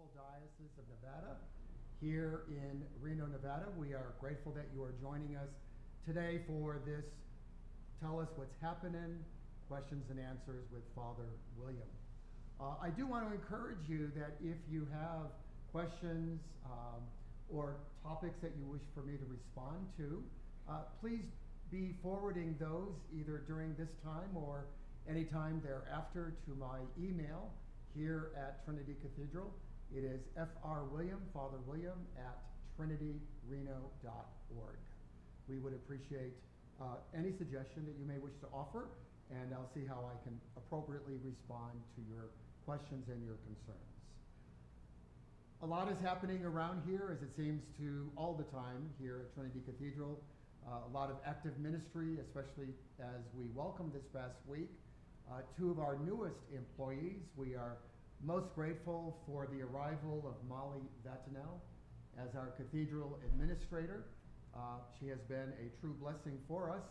Episcopal Diocese of Nevada here in Reno, Nevada. We are grateful that you are joining us today for this Tell Us What's Happening, questions and answers with Father William. I do want to encourage you that if you have questions or topics that you wish for me to respond to, please be forwarding those either during this time or anytime thereafter to my email here at Trinity Cathedral. It is frwilliam, Father William, at trinityreno.org. We would appreciate any suggestion that you may wish to offer, and I'll see how I can appropriately respond to your questions and your concerns. A lot is happening around here, as it seems to all the time here at Trinity Cathedral. A lot of active ministry, especially as we welcome this past week two of our newest employees. We are most grateful for the arrival of Molly Vatinel as our cathedral administrator. She has been a true blessing for us.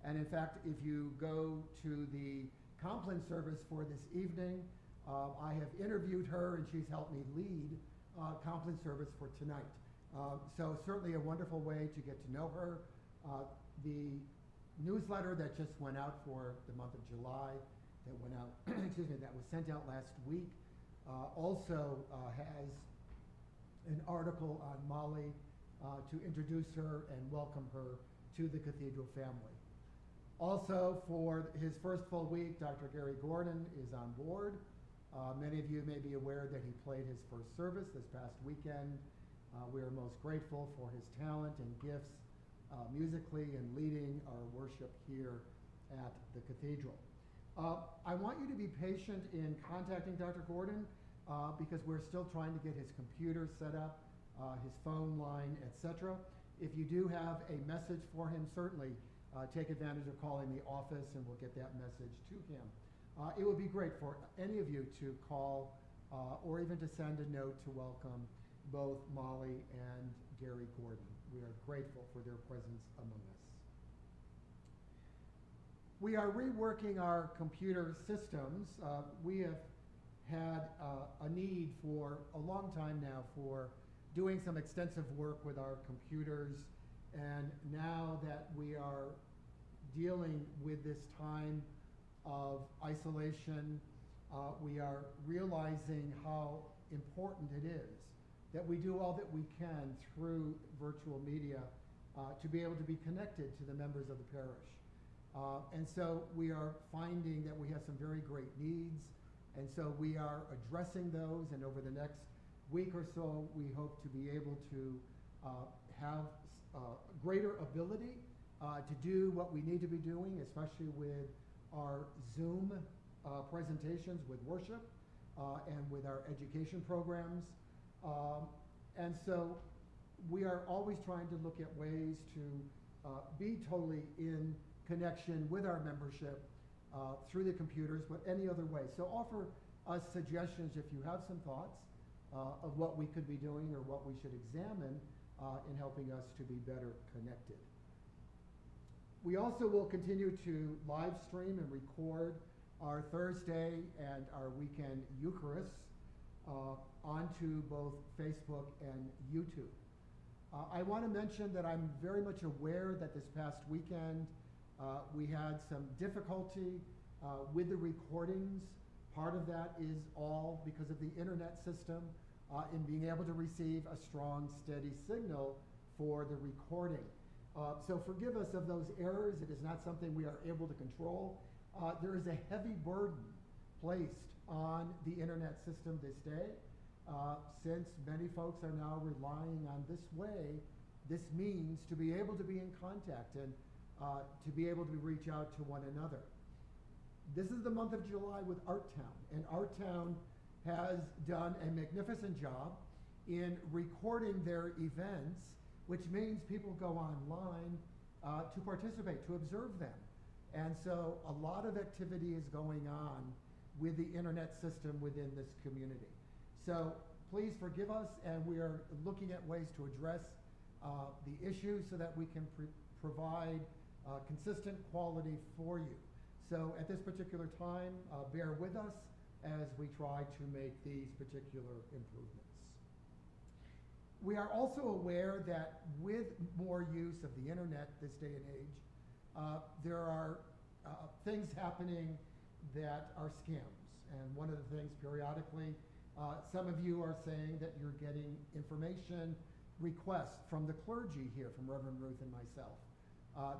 And in fact, if you go to the Compline service for this evening, I have interviewed her and she's helped me lead Compline service for tonight. So certainly a wonderful way to get to know her. The newsletter that just went out for the month of July, that went out, excuse me, that was sent out last week, also has an article on Molly to introduce her and welcome her to the Cathedral family. Also, for his first full week, Dr. Gary Gordon is on board. Many of you may be aware that he played his first service this past weekend. We are most grateful for his talent and gifts musically and leading our worship here at the Cathedral. I want you to be patient in contacting Dr. Gordon because we're still trying to get his computer set up, his phone line, etc. If you do have a message for him, certainly take advantage of calling the office and we'll get that message to him. It would be great for any of you to call or even to send a note to welcome both Molly and Gary Gordon. We are grateful for their presence among us. We are reworking our computer systems. We have had a need for a long time now for doing some extensive work with our computers, and now that we are dealing with this time of isolation, we are realizing how important it is that we do all that we can through virtual media to be able to be connected to the members of the parish. And so we are finding that we have some very great needs, and so we are addressing those, and over the next week or so we hope to be able to have greater ability to do what we need to be doing, especially with our Zoom presentations with worship and with our education programs. And so we are always trying to look at ways to be totally in connection with our membership through the computers, but any other way. So offer us suggestions if you have some thoughts of what we could be doing or what we should examine in helping us to be better connected. We also will continue to live stream and record our Thursday and our weekend Eucharists onto both Facebook and YouTube. I want to mention that I'm very much aware that this past weekend we had some difficulty with the recordings. Part of that is all because of the internet system in being able to receive a strong, steady signal for the recording. So forgive us of those errors. It is not something we are able to control. There is a heavy burden placed on the internet system this day. Since many folks are now relying on this way, this means to be able to be in contact and to be able to reach out to one another. This is the month of July with Art Town, and Art Town has done a magnificent job in recording their events, which means people go online to participate, to observe them. And so a lot of activity is going on with the internet system within this community. So please forgive us, and we are looking at ways to address the issue so that we can provide consistent quality for you. So at this particular time, bear with us as we try to make these particular improvements. We are also aware that with more use of the internet this day and age, there are things happening that are scams. And one of the things periodically, some of you are saying that you're getting information requests from the clergy here, from Reverend Ruth and myself.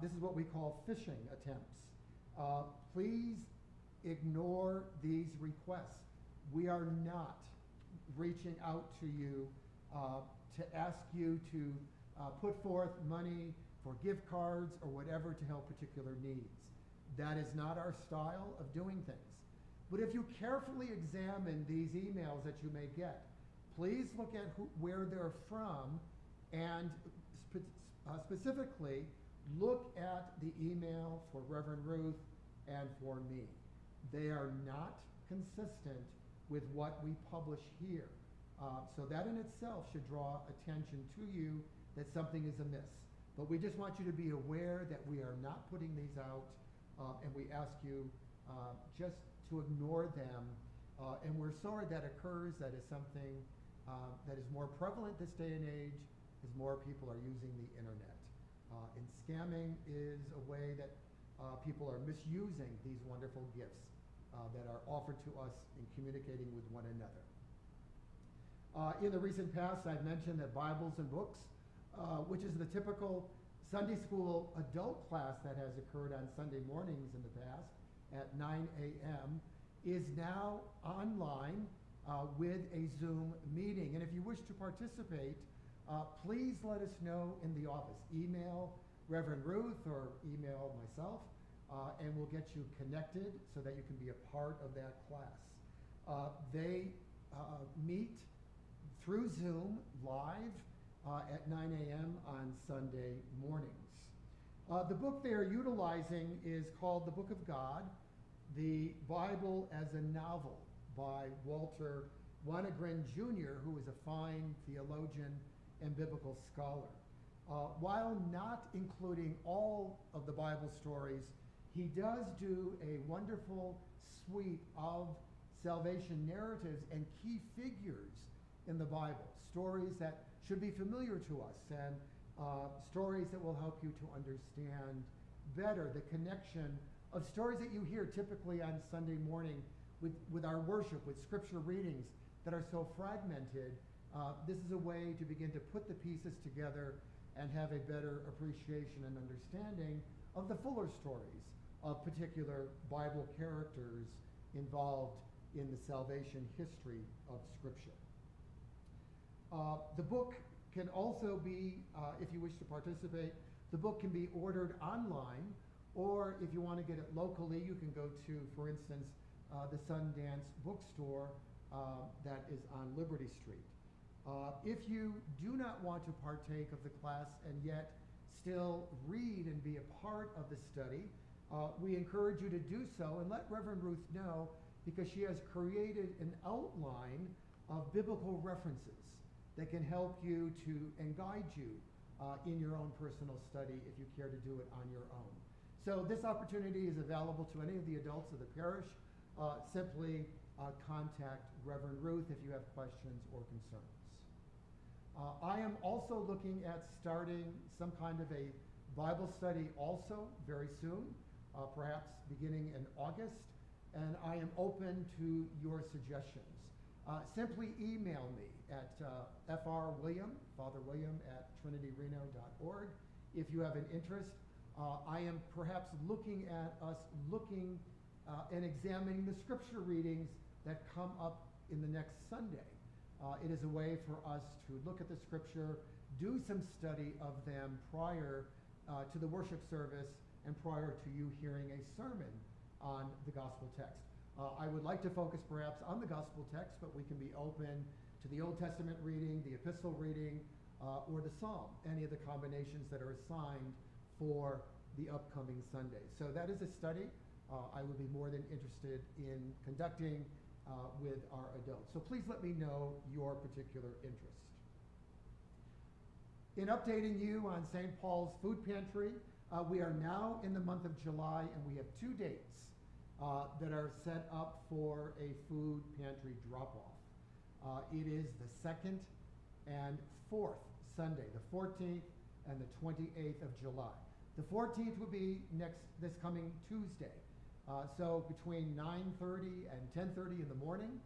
This is what we call phishing attempts. Please ignore these requests. We are not reaching out to you to ask you to put forth money for gift cards or whatever to help particular needs. That is not our style of doing things. But if you carefully examine these emails that you may get, please look at where they're from, and specifically look at the email for Reverend Ruth and for me. They are not consistent with what we publish here. So that in itself should draw attention to you that something is amiss. But we just want you to be aware that we are not putting these out, and we ask you just to ignore them. And we're sorry that occurs. That is something that is more prevalent this day and age as more people are using the internet. And scamming is a way that people are misusing these wonderful gifts that are offered to us in communicating with one another. In the recent past, I've mentioned that Bibles and Books, which is the typical Sunday school adult class that has occurred on Sunday mornings in the past at 9 a.m., is now online with a Zoom meeting. And if you wish to participate, please let us know in the office. Email Reverend Ruth or email myself, and we'll get you connected so that you can be a part of that class. They meet through Zoom live at 9 a.m. on Sunday mornings. The book they are utilizing is called The Book of God, the Bible as a Novel by Walter Wanegren Jr., who is a fine theologian and biblical scholar. While not including all of the Bible stories, he does do a wonderful suite of salvation narratives and key figures in the Bible, stories that should be familiar to us, and stories that will help you to understand better the connection of stories that you hear typically on Sunday morning with our worship, with scripture readings that are so fragmented. This is a way to begin to put the pieces together and have a better appreciation and understanding of the fuller stories of particular Bible characters involved in the salvation history of Scripture. The book can also be, if you wish to participate, the book can be ordered online, or if you want to get it locally, you can go to, for instance, the Sundance bookstore that is on Liberty Street. If you do not want to partake of the class and yet still read and be a part of the study, we encourage you to do so, and let Reverend Ruth know, because she has created an outline of biblical references that can help you to and guide you in your own personal study if you care to do it on your own. So this opportunity is available to any of the adults of the parish. Simply contact Reverend Ruth if you have questions or concerns. I am also looking at starting some kind of a Bible study also very soon, perhaps beginning in August, and I am open to your suggestions. Simply email me at frwilliam, Father William, at trinityreno.org if you have an interest. I am perhaps looking at us and examining the scripture readings that come up in the next Sunday. It is a way for us to look at the scripture, do some study of them prior to the worship service and prior to you hearing a sermon on the gospel text. I would like to focus perhaps on the gospel text, but we can be open to the Old Testament reading, the epistle reading, or the psalm, any of the combinations that are assigned for the upcoming Sunday. So that is a study I would be more than interested in conducting with our adults. So please let me know your particular interest. In updating you on St. Paul's Food Pantry, we are now in the month of July, and we have 2 dates that are set up for a food pantry drop-off. It is the 2nd and fourth Sunday, the 14th and the 28th of July. The 14th would be this coming Tuesday. So between 9:30 and 10:30 in the morning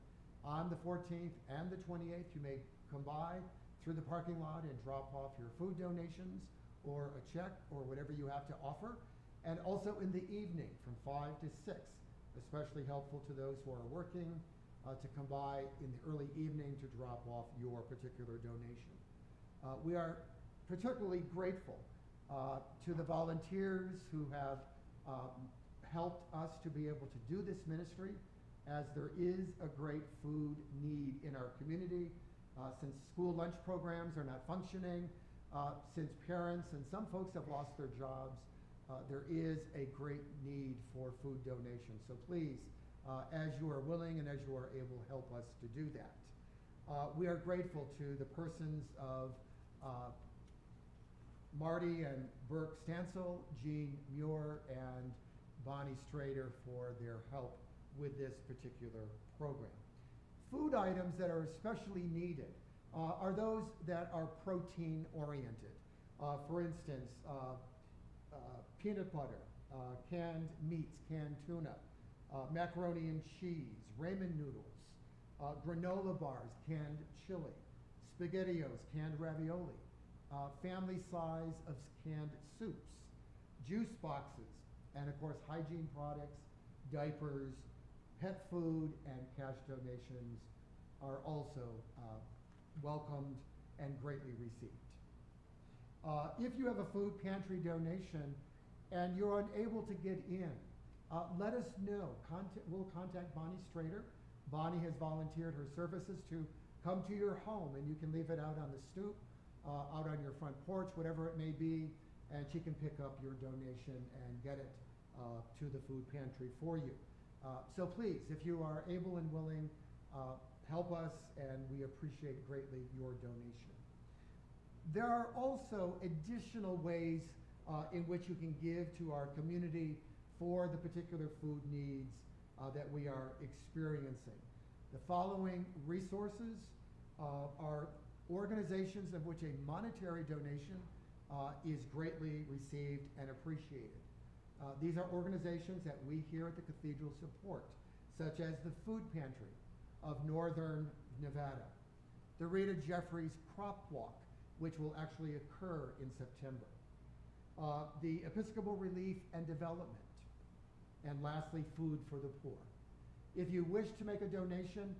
on the 14th and the 28th, you may come by through the parking lot and drop off your food donations or a check or whatever you have to offer. And also in the evening from 5 to 6, especially helpful to those who are working, to come by in the early evening to drop off your particular donation. We are particularly grateful to the volunteers who have helped us to be able to do this ministry, as there is a great food need in our community. Since school lunch programs are not functioning, since parents and some folks have lost their jobs, there is a great need for food donations. So please, as you are willing and as you are able, help us to do that. We are grateful to the persons of Marty and Burke Stansel, Jean Muir, and Bonnie Strader for their help with this particular program. Food items that are especially needed are those that are protein oriented. For instance, peanut butter, canned meats, canned tuna, macaroni and cheese, ramen noodles, granola bars, canned chili, SpaghettiOs, canned ravioli, family size of canned soups, juice boxes, and of course hygiene products, diapers, pet food, and cash donations are also welcomed and greatly received. If you have a food pantry donation and you're unable to get in, let us know. We'll contact Bonnie Strader. Bonnie has volunteered her services to come to your home, and you can leave it out on the stoop, out on your front porch, whatever it may be, and she can pick up your donation and get it to the food pantry for you. So please, if you are able and willing, help us, and we appreciate greatly your donation. There are also additional ways in which you can give to our community for the particular food needs that we are experiencing. The following resources are organizations of which a monetary donation is greatly received and appreciated. These are organizations that we here at the Cathedral support, such as the Food Pantry of Northern Nevada, the Rita Jeffries Crop Walk, which will actually occur in September, the Episcopal Relief and Development, and lastly, Food for the Poor. If you wish to make a donation,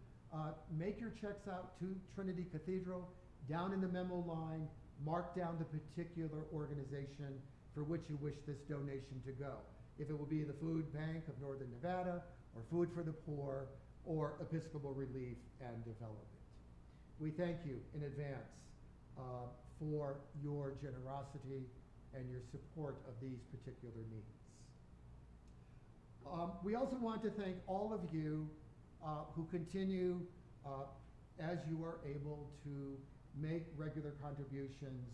make your checks out to Trinity Cathedral. Down in the memo line, mark down the particular organization for which you wish this donation to go. If it will be the Food Bank of Northern Nevada, or Food for the Poor, or Episcopal Relief and Development. We thank you in advance for your generosity and your support of these particular needs. We also want to thank all of you who continue, as you are able, to make regular contributions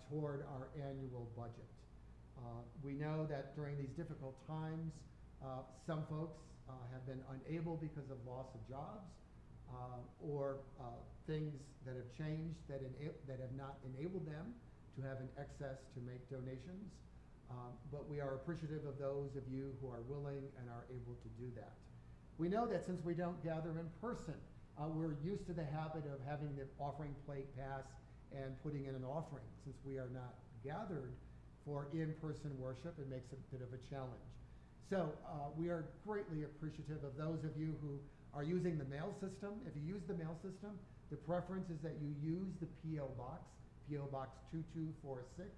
toward our annual budget. We know that during these difficult times, some folks have been unable because of loss of jobs or things that have changed that have not enabled them to have an excess to make donations. But we are appreciative of those of you who are willing and are able to do that. We know that since we don't gather in person, we're used to the habit of having the offering plate pass and putting in an offering. Since we are not gathered for in-person worship, it makes it a bit of a challenge. So we are greatly appreciative of those of you who are using the mail system. If you use the mail system, the preference is that you use the P.O. Box, P.O. Box 2246,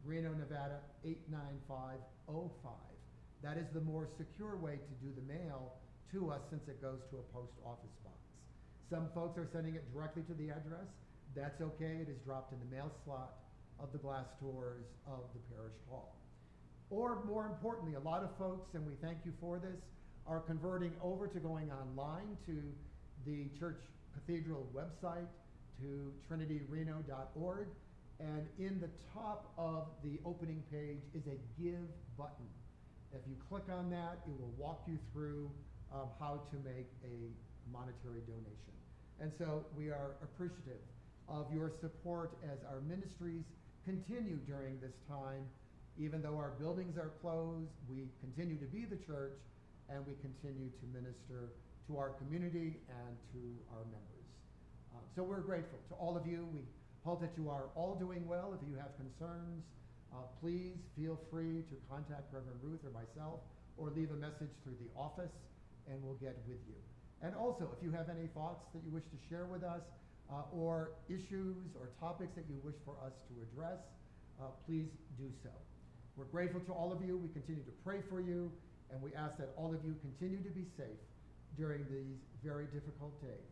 Reno, Nevada 89505. That is the more secure way to do the mail to us, since it goes to a post office box. Some folks are sending it directly to the address. That's okay. It is dropped in the mail slot of the glass doors of the parish hall. Or more importantly, a lot of folks, and we thank you for this, are converting over to going online to the Church Cathedral website, to trinityreno.org, and in the top of the opening page is a Give button. If you click on that, it will walk you through how to make a monetary donation. And so we are appreciative of your support as our ministries continue during this time. Even though our buildings are closed, we continue to be the church, and we continue to minister to our community and to our members. So we're grateful to all of you. We hope that you are all doing well. If you have concerns, please feel free to contact Reverend Ruth or myself, or leave a message through the office, and we'll get with you. And also, if you have any thoughts that you wish to share with us, or issues or topics that you wish for us to address, please do so. We're grateful to all of you. We continue to pray for you, and we ask that all of you continue to be safe during these very difficult days.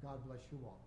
God bless you all.